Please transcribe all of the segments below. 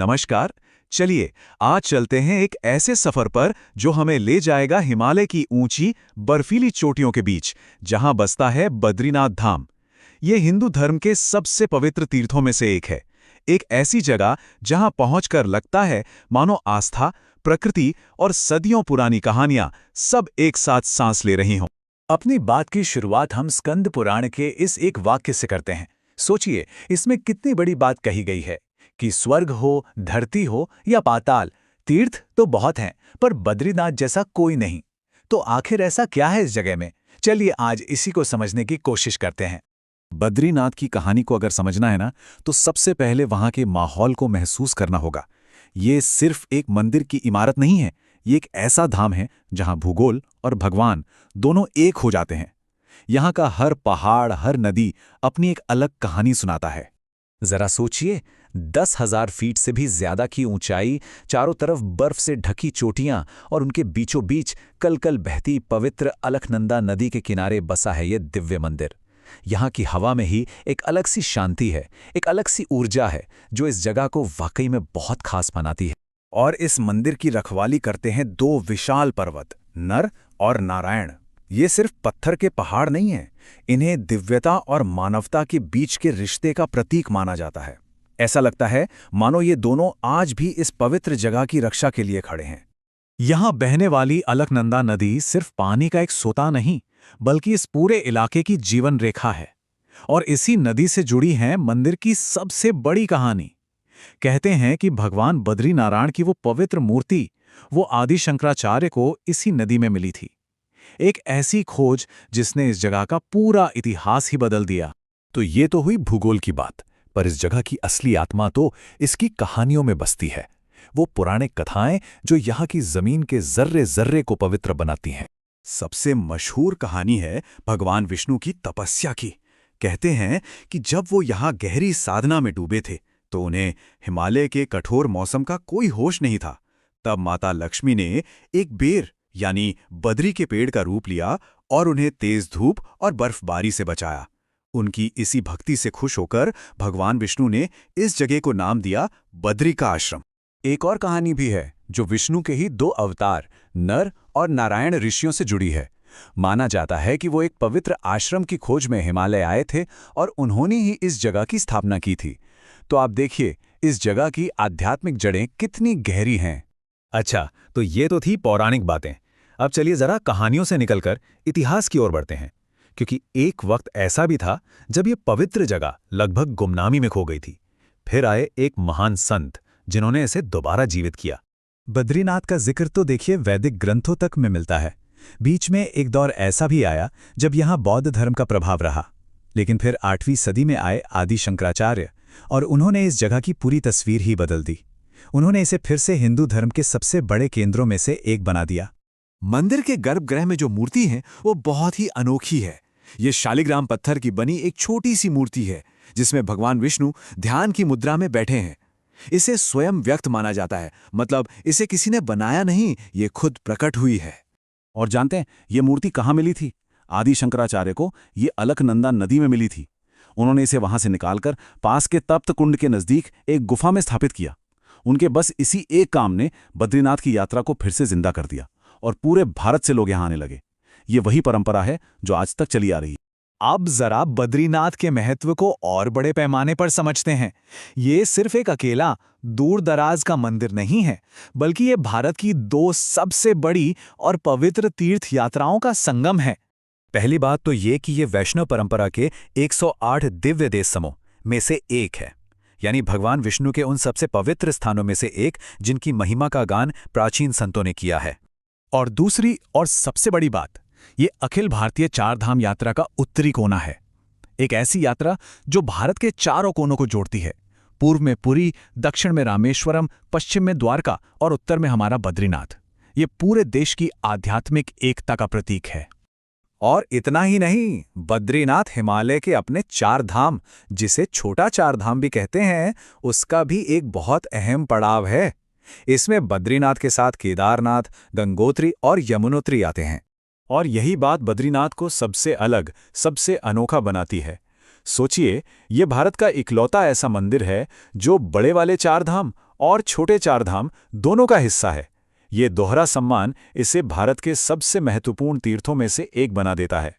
नमस्कार। चलिए आज चलते हैं एक ऐसे सफर पर जो हमें ले जाएगा हिमालय की ऊंची बर्फीली चोटियों के बीच, जहां बसता है बद्रीनाथ धाम। ये हिंदू धर्म के सबसे पवित्र तीर्थों में से एक है। एक ऐसी जगह जहां पहुंचकर लगता है मानो आस्था, प्रकृति और सदियों पुरानी कहानियां सब एक साथ सांस ले रही हों। अपनी बात की शुरुआत हम स्कंद पुराण के इस एक वाक्य से करते हैं। सोचिए, इसमें कितनी बड़ी बात कही गई है कि स्वर्ग हो, धरती हो या पाताल, तीर्थ तो बहुत हैं, पर बद्रीनाथ जैसा कोई नहीं। तो आखिर ऐसा क्या है इस जगह में? चलिए आज इसी को समझने की कोशिश करते हैं। बद्रीनाथ की कहानी को अगर समझना है ना, तो सबसे पहले वहां के माहौल को महसूस करना होगा। ये सिर्फ एक मंदिर की इमारत नहीं है, ये एक ऐसा धाम है जहां भूगोल और भगवान दोनों एक हो जाते हैं। यहाँ का हर पहाड़, हर नदी अपनी एक अलग कहानी सुनाता है। जरा सोचिए, 10,000 फीट से भी ज्यादा की ऊंचाई, चारों तरफ बर्फ से ढकी चोटियां और उनके बीचों बीच कल-कल बहती पवित्र अलकनंदा नदी के किनारे बसा है ये दिव्य मंदिर। यहाँ की हवा में ही एक अलग सी शांति है, एक अलग सी ऊर्जा है जो इस जगह को वाकई में बहुत खास बनाती है। और इस मंदिर की रखवाली करते हैं दो विशाल पर्वत, नर और नारायण। ये सिर्फ पत्थर के पहाड़ नहीं हैं, इन्हें दिव्यता और मानवता के बीच के रिश्ते का प्रतीक माना जाता है। ऐसा लगता है मानो ये दोनों आज भी इस पवित्र जगह की रक्षा के लिए खड़े हैं। यहाँ बहने वाली अलकनंदा नदी सिर्फ पानी का एक सोता नहीं, बल्कि इस पूरे इलाके की जीवन रेखा है। और इसी नदी से जुड़ी है मंदिर की सबसे बड़ी कहानी। कहते हैं कि भगवान बद्रीनारायण की वो पवित्र मूर्ति, वो आदि शंकराचार्य को इसी नदी में मिली थी। एक ऐसी खोज जिसने इस जगह का पूरा इतिहास ही बदल दिया। तो ये तो हुई भूगोल की बात, पर इस जगह की असली आत्मा तो इसकी कहानियों में बसती है। वो पुराने कथाएं जो यहाँ की जमीन के जर्रे जर्रे को पवित्र बनाती हैं। सबसे मशहूर कहानी है भगवान विष्णु की तपस्या की। कहते हैं कि जब वो यहाँ गहरी साधना में डूबे थे तो उन्हें हिमालय के कठोर मौसम का कोई होश नहीं था। तब माता लक्ष्मी ने एक बेर यानी बद्री के पेड़ का रूप लिया और उन्हें तेज धूप और बर्फबारी से बचाया। उनकी इसी भक्ति से खुश होकर भगवान विष्णु ने इस जगह को नाम दिया बद्री का आश्रम। एक और कहानी भी है जो विष्णु के ही दो अवतार नर और नारायण ऋषियों से जुड़ी है। माना जाता है कि वो एक पवित्र आश्रम की खोज में हिमालय आए थे और उन्होंने ही इस जगह की स्थापना की थी। तो आप देखिए, इस जगह की आध्यात्मिक जड़ें कितनी गहरी हैं। अच्छा, तो ये तो थी पौराणिक बातें। अब चलिए जरा कहानियों से निकलकर इतिहास की ओर बढ़ते हैं, क्योंकि एक वक्त ऐसा भी था जब ये पवित्र जगह लगभग गुमनामी में खो गई थी। फिर आए एक महान संत जिन्होंने इसे दोबारा जीवित किया। बद्रीनाथ का जिक्र तो देखिए वैदिक ग्रंथों तक में मिलता है। बीच में एक दौर ऐसा भी आया जब यहाँ बौद्ध धर्म का प्रभाव रहा, लेकिन फिर 8वीं सदी में आए आदि शंकराचार्य और उन्होंने इस जगह की पूरी तस्वीर ही बदल दी। उन्होंने इसे फिर से हिंदू धर्म के सबसे बड़े केंद्रों में से एक बना दिया। मंदिर के गर्भगृह में जो मूर्ति है वो बहुत ही अनोखी है। ये शालिग्राम पत्थर की बनी एक छोटी सी मूर्ति है जिसमें भगवान विष्णु ध्यान की मुद्रा में बैठे हैं। इसे स्वयं व्यक्त माना जाता है, मतलब इसे किसी ने बनाया नहीं, ये खुद प्रकट हुई है। और जानते हैं ये मूर्ति कहाँ मिली थी? आदि शंकराचार्य को ये अलकनंदा नदी में मिली थी। उन्होंने इसे वहां से निकालकर पास के तप्त कुंड के नजदीक एक गुफा में स्थापित किया। उनके बस इसी एक काम ने बद्रीनाथ की यात्रा को फिर से जिंदा कर दिया और पूरे भारत से लोग यहाँ आने लगे। ये वही परंपरा है जो आज तक चली आ रही है। अब जरा बद्रीनाथ के महत्व को और बड़े पैमाने पर समझते हैं। ये सिर्फ एक अकेला दूर दराज का मंदिर नहीं है, बल्कि ये भारत की दो सबसे बड़ी और पवित्र तीर्थ यात्राओं का संगम है। पहली बात तो ये कि ये वैष्णव परंपरा के 108 दिव्य देश समूह में से एक है, यानी भगवान विष्णु के उन सबसे पवित्र स्थानों में से एक जिनकी महिमा का गान प्राचीन संतों ने किया है। और दूसरी और सबसे बड़ी बात, ये अखिल भारतीय चारधाम यात्रा का उत्तरी कोना है। एक ऐसी यात्रा जो भारत के चारों कोनों को जोड़ती है। पूर्व में पुरी, दक्षिण में रामेश्वरम, पश्चिम में द्वारका और उत्तर में हमारा बद्रीनाथ। ये पूरे देश की आध्यात्मिक एकता का प्रतीक है। और इतना ही नहीं, बद्रीनाथ हिमालय के अपने चार धाम, जिसे छोटा चार धाम भी कहते हैं, उसका भी एक बहुत अहम पड़ाव है। इसमें बद्रीनाथ के साथ केदारनाथ, गंगोत्री और यमुनोत्री आते हैं। और यही बात बद्रीनाथ को सबसे अलग, सबसे अनोखा बनाती है। सोचिए, ये भारत का इकलौता ऐसा मंदिर है जो बड़े वाले चार धाम और छोटे चारधाम दोनों का हिस्सा है। ये दोहरा सम्मान इसे भारत के सबसे महत्वपूर्ण तीर्थों में से एक बना देता है।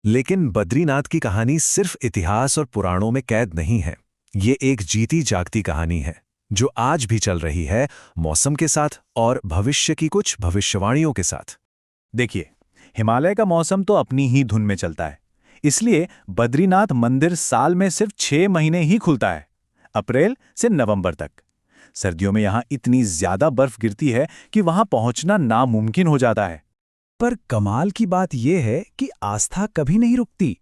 लेकिन बद्रीनाथ की कहानी सिर्फ इतिहास और पुराणों में कैद नहीं है। ये एक जीती जागती कहानी है जो आज भी चल रही है, मौसम के साथ और भविष्य की कुछ भविष्यवाणियों के साथ। देखिए, हिमालय का मौसम तो अपनी ही धुन में चलता है, इसलिए बद्रीनाथ मंदिर साल में सिर्फ 6 महीने ही खुलता है, अप्रैल से नवंबर तक। सर्दियों में यहाँ इतनी ज्यादा बर्फ गिरती है कि वहां पहुंचना नामुमकिन हो जाता है। पर कमाल की बात यह है कि आस्था कभी नहीं रुकती।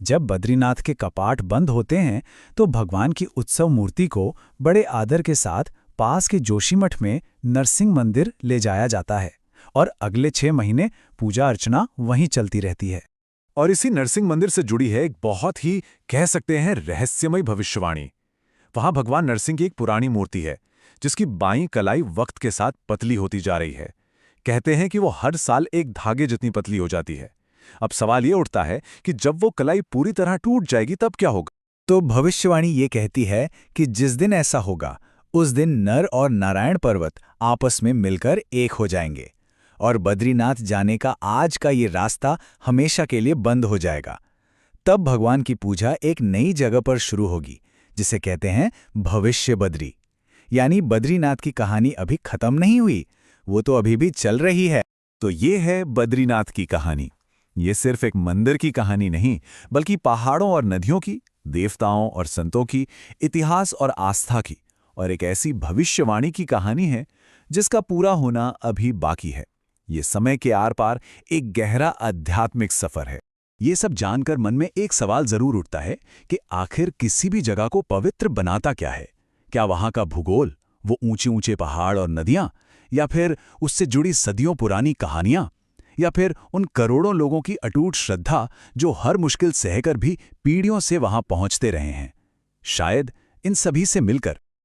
जब बद्रीनाथ के कपाट बंद होते हैं तो भगवान की उत्सव मूर्ति को बड़े आदर के साथ पास के जोशीमठ में नरसिंह मंदिर ले जाया जाता है और अगले 6 महीने पूजा अर्चना वहीं चलती रहती है। और इसी नरसिंह मंदिर से जुड़ी है एक बहुत ही, कह सकते हैं, रहस्यमयी भविष्यवाणी। वहां भगवान नरसिंह की एक पुरानी मूर्ति है जिसकी बाईं कलाई वक्त के साथ पतली होती जा रही है। कहते हैं कि वो हर साल एक धागे जितनी पतली हो जाती है। अब सवाल ये उठता है कि जब वो कलाई पूरी तरह टूट जाएगी तब क्या होगा? तो भविष्यवाणी ये कहती है कि जिस दिन ऐसा होगा उस दिन नर और नारायण पर्वत आपस में मिलकर एक हो जाएंगे और बद्रीनाथ जाने का आज का ये रास्ता हमेशा के लिए बंद हो जाएगा। तब भगवान की पूजा एक नई जगह पर शुरू होगी जिसे कहते हैं भविष्य बद्री। यानी बद्रीनाथ की कहानी अभी खत्म नहीं हुई, वो तो अभी भी चल रही है। तो ये है बद्रीनाथ की कहानी। ये सिर्फ एक मंदिर की कहानी नहीं, बल्कि पहाड़ों और नदियों की, देवताओं और संतों की, इतिहास और आस्था की, और एक ऐसी भविष्यवाणी की कहानी है जिसका पूरा होना अभी बाकी है। ये समय के आर पार एक गहरा आध्यात्मिक सफर है। ये सब जानकर मन में एक सवाल जरूर उठता है कि आखिर किसी भी जगह को पवित्र बनाता क्या है? क्या वहां का भूगोल, वो ऊंचे ऊंचे पहाड़ और नदियां, या फिर उससे जुड़ी सदियों पुरानी कहानियां, या फिर उन करोड़ों लोगों की अटूट श्रद्धा जो हर मुश्किल सहकर भी पीढ़ियों से वहां पहुंचते रहे हैं? शायद इन सभी से मिलकर